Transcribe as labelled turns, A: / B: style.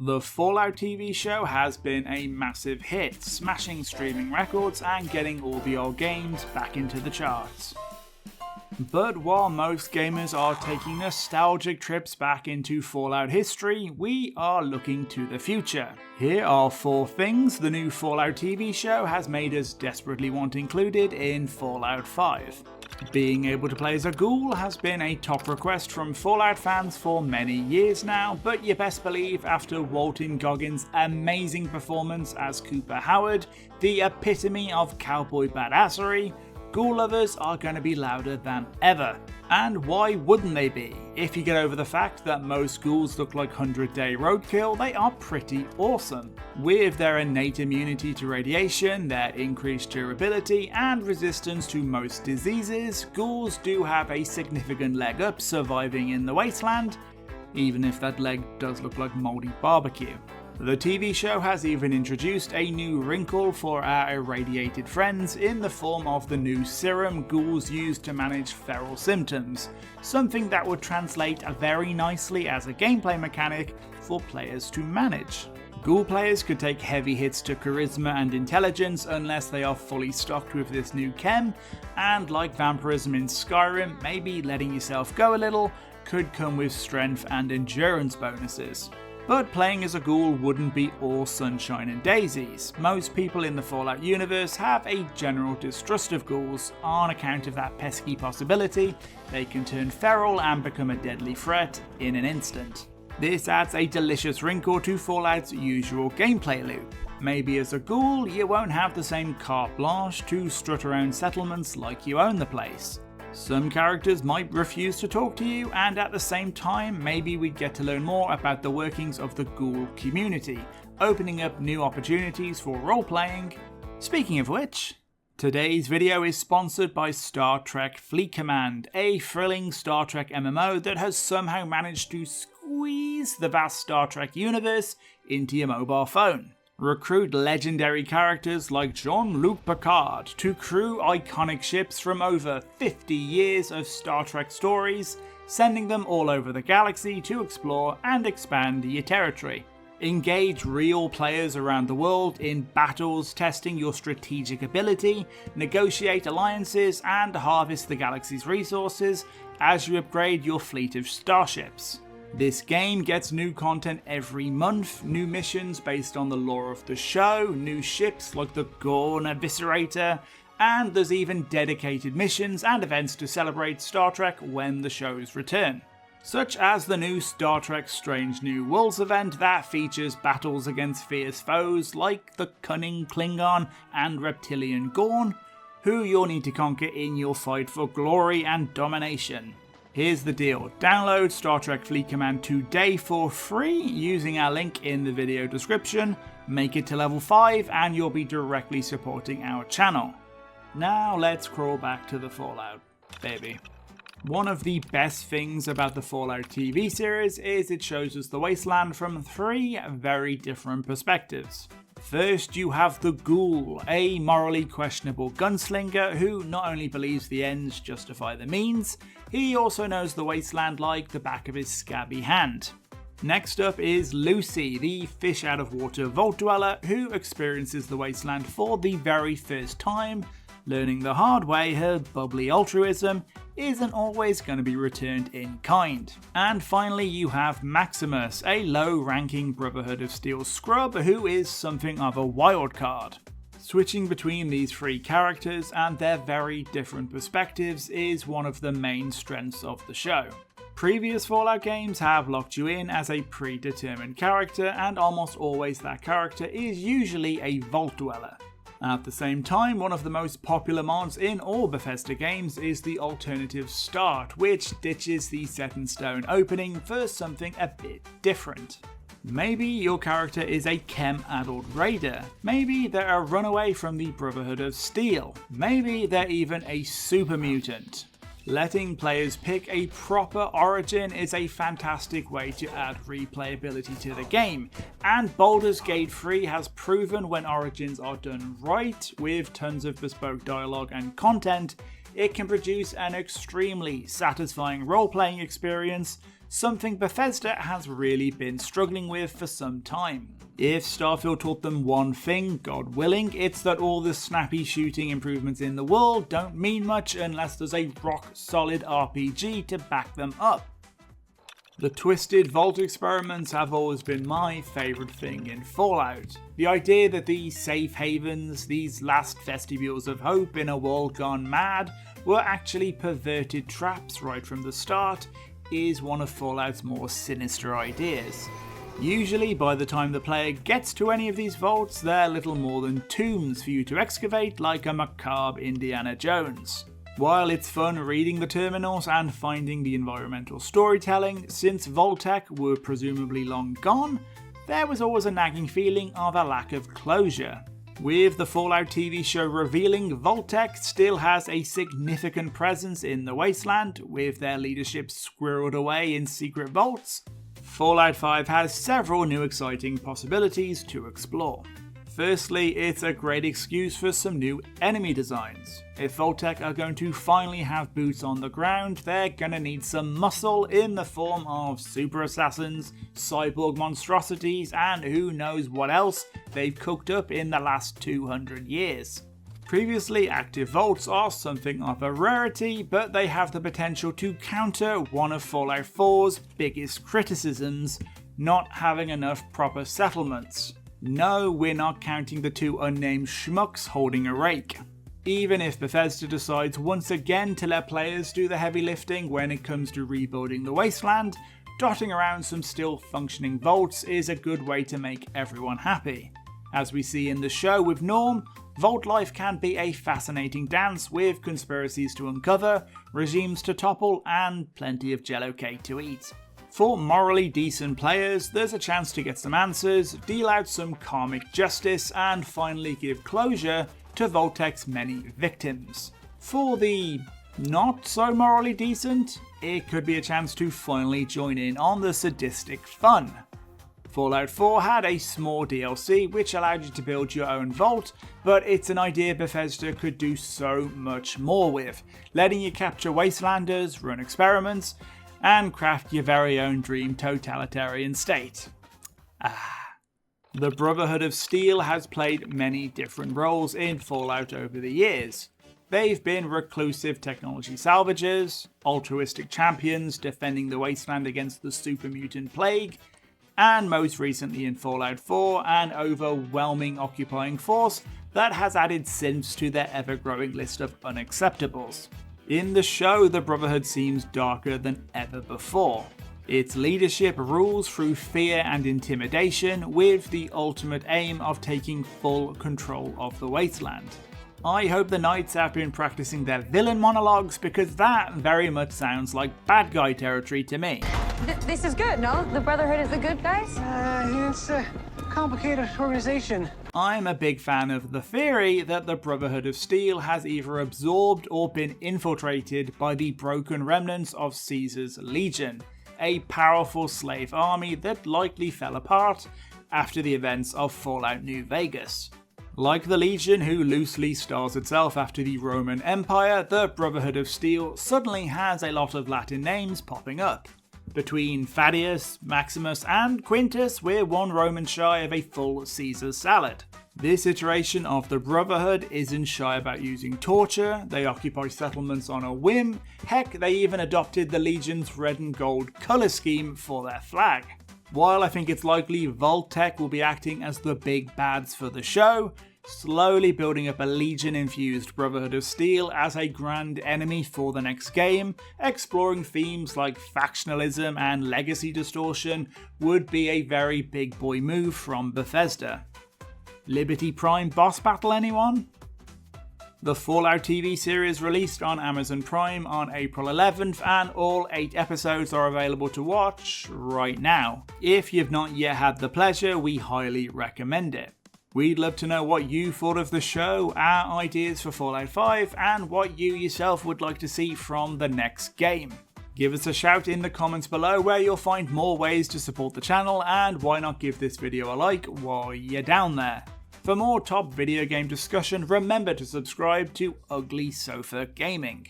A: The Fallout TV show has been a massive hit, smashing streaming records and getting all the old games back into the charts. But while most gamers are taking nostalgic trips back into Fallout history, we are looking to the future. Here are 4 things the new Fallout TV show has made us desperately want included in Fallout 5. Being able to play as a ghoul has been a top request from Fallout fans for many years now, but you best believe after Walton Goggins' amazing performance as Cooper Howard, the epitome of cowboy badassery, ghoul lovers are going to be louder than ever. And why wouldn't they be? If you get over the fact that most ghouls look like 100-day roadkill, they are pretty awesome. With their innate immunity to radiation, their increased durability, and resistance to most diseases, ghouls do have a significant leg up surviving in the wasteland, even if that leg does look like mouldy barbecue. The TV show has even introduced a new wrinkle for our irradiated friends in the form of the new serum ghouls use to manage feral symptoms, something that would translate very nicely as a gameplay mechanic for players to manage. Ghoul players could take heavy hits to charisma and intelligence unless they are fully stocked with this new chem, and like vampirism in Skyrim, maybe letting yourself go a little could come with strength and endurance bonuses. But playing as a ghoul wouldn't be all sunshine and daisies. Most people in the Fallout universe have a general distrust of ghouls on account of that pesky possibility they can turn feral and become a deadly threat in an instant. This adds a delicious wrinkle to Fallout's usual gameplay loop. Maybe as a ghoul you won't have the same carte blanche to strut around settlements like you own the place. Some characters might refuse to talk to you, and at the same time maybe we get to learn more about the workings of the ghoul community, opening up new opportunities for role-playing. Speaking of which, today's video is sponsored by Star Trek Fleet Command, a thrilling Star Trek MMO that has somehow managed to squeeze the vast Star Trek universe into your mobile phone. Recruit legendary characters like Jean-Luc Picard to crew iconic ships from over 50 years of Star Trek stories, sending them all over the galaxy to explore and expand your territory. Engage real players around the world in battles, testing your strategic ability, negotiate alliances, and harvest the galaxy's resources as you upgrade your fleet of starships. This game gets new content every month, new missions based on the lore of the show, new ships like the Gorn Eviscerator, and there's even dedicated missions and events to celebrate Star Trek when the shows return. Such as the new Star Trek Strange New Worlds event that features battles against fierce foes like the cunning Klingon and reptilian Gorn, who you'll need to conquer in your fight for glory and domination. Here's the deal, download Star Trek Fleet Command today for free using our link in the video description, make it to level 5 and you'll be directly supporting our channel. Now let's crawl back to the Fallout, baby. One of the best things about the Fallout TV series is it shows us the wasteland from 3 very different perspectives. First, you have the Ghoul, a morally questionable gunslinger who not only believes the ends justify the means, he also knows the wasteland like the back of his scabby hand. Next up is Lucy, the fish out of water vault dweller who experiences the wasteland for the very first time, learning the hard way her bubbly altruism isn't always going to be returned in kind. And finally you have Maximus, a low-ranking Brotherhood of Steel scrub who is something of a wild card. Switching between these 3 characters and their very different perspectives is one of the main strengths of the show. Previous Fallout games have locked you in as a predetermined character, and almost always that character is usually a vault dweller. At the same time, one of the most popular mods in all Bethesda games is the Alternative Start, which ditches the set in stone opening for something a bit different. Maybe your character is a chem-addled raider, maybe they're a runaway from the Brotherhood of Steel, maybe they're even a super mutant. Letting players pick a proper origin is a fantastic way to add replayability to the game, and Baldur's Gate 3 has proven when origins are done right, with tons of bespoke dialogue and content, it can produce an extremely satisfying role-playing experience something Bethesda has really been struggling with for some time. If Starfield taught them one thing, God willing, it's that all the snappy shooting improvements in the world don't mean much unless there's a rock-solid RPG to back them up. The twisted vault experiments have always been my favourite thing in Fallout. The idea that these safe havens, these last vestibules of hope in a world gone mad, were actually perverted traps right from the start is one of Fallout's more sinister ideas. Usually by the time the player gets to any of these vaults, they're little more than tombs for you to excavate like a macabre Indiana Jones. While it's fun reading the terminals and finding the environmental storytelling, since Vault-Tec were presumably long gone, there was always a nagging feeling of a lack of closure. With the Fallout TV show revealing Vault-Tec still has a significant presence in the Wasteland, with their leadership squirreled away in secret vaults, Fallout 5 has several new exciting possibilities to explore. Firstly, it's a great excuse for some new enemy designs. If Vault-Tec are going to finally have boots on the ground, they're gonna need some muscle in the form of super assassins, cyborg monstrosities, and who knows what else they've cooked up in the last 200 years. Previously active vaults are something of a rarity, but they have the potential to counter one of Fallout 4's biggest criticisms, not having enough proper settlements. No, we're not counting the two unnamed schmucks holding a rake. Even if Bethesda decides once again to let players do the heavy lifting when it comes to rebuilding the Wasteland, dotting around some still functioning vaults is a good way to make everyone happy. As we see in the show with Norm, vault life can be a fascinating dance with conspiracies to uncover, regimes to topple, and plenty of jello cake to eat. For morally decent players, there's a chance to get some answers, deal out some karmic justice, and finally give closure to Vault-Tec's many victims. For the not so morally decent, it could be a chance to finally join in on the sadistic fun. Fallout 4 had a small DLC which allowed you to build your own vault, but it's an idea Bethesda could do so much more with, letting you capture Wastelanders, run experiments, and craft your very own dream totalitarian state. The Brotherhood of Steel has played many different roles in Fallout over the years. They've been reclusive technology salvagers, altruistic champions defending the Wasteland against the super mutant plague, and most recently in Fallout 4, an overwhelming occupying force that has added synths to their ever-growing list of unacceptables. In the show, the Brotherhood seems darker than ever before. Its leadership rules through fear and intimidation, with the ultimate aim of taking full control of the Wasteland. I hope the Knights have been practicing their villain monologues, because that very much sounds like bad guy territory to me.
B: This is good, no? The Brotherhood is the good guys?
C: It's a complicated organization.
A: I'm a big fan of the theory that the Brotherhood of Steel has either absorbed or been infiltrated by the broken remnants of Caesar's Legion, a powerful slave army that likely fell apart after the events of Fallout New Vegas. Like the Legion, who loosely styles itself after the Roman Empire, the Brotherhood of Steel suddenly has a lot of Latin names popping up. Between Thaddeus, Maximus, and Quintus, we're one Roman shy of a full Caesar salad. This iteration of the Brotherhood isn't shy about using torture, they occupy settlements on a whim, heck, they even adopted the Legion's red and gold colour scheme for their flag. While I think it's likely Vault-Tec will be acting as the big bads for the show, slowly building up a Legion-infused Brotherhood of Steel as a grand enemy for the next game, exploring themes like factionalism and legacy distortion would be a very big boy move from Bethesda. Liberty Prime boss battle, anyone? The Fallout TV series released on Amazon Prime on April 11th, and all 8 episodes are available to watch right now. If you've not yet had the pleasure, we highly recommend it. We'd love to know what you thought of the show, our ideas for Fallout 5, and what you yourself would like to see from the next game. Give us a shout in the comments below where you'll find more ways to support the channel, and why not give this video a like while you're down there. For more top video game discussion, remember to subscribe to Ugly Sofa Gaming.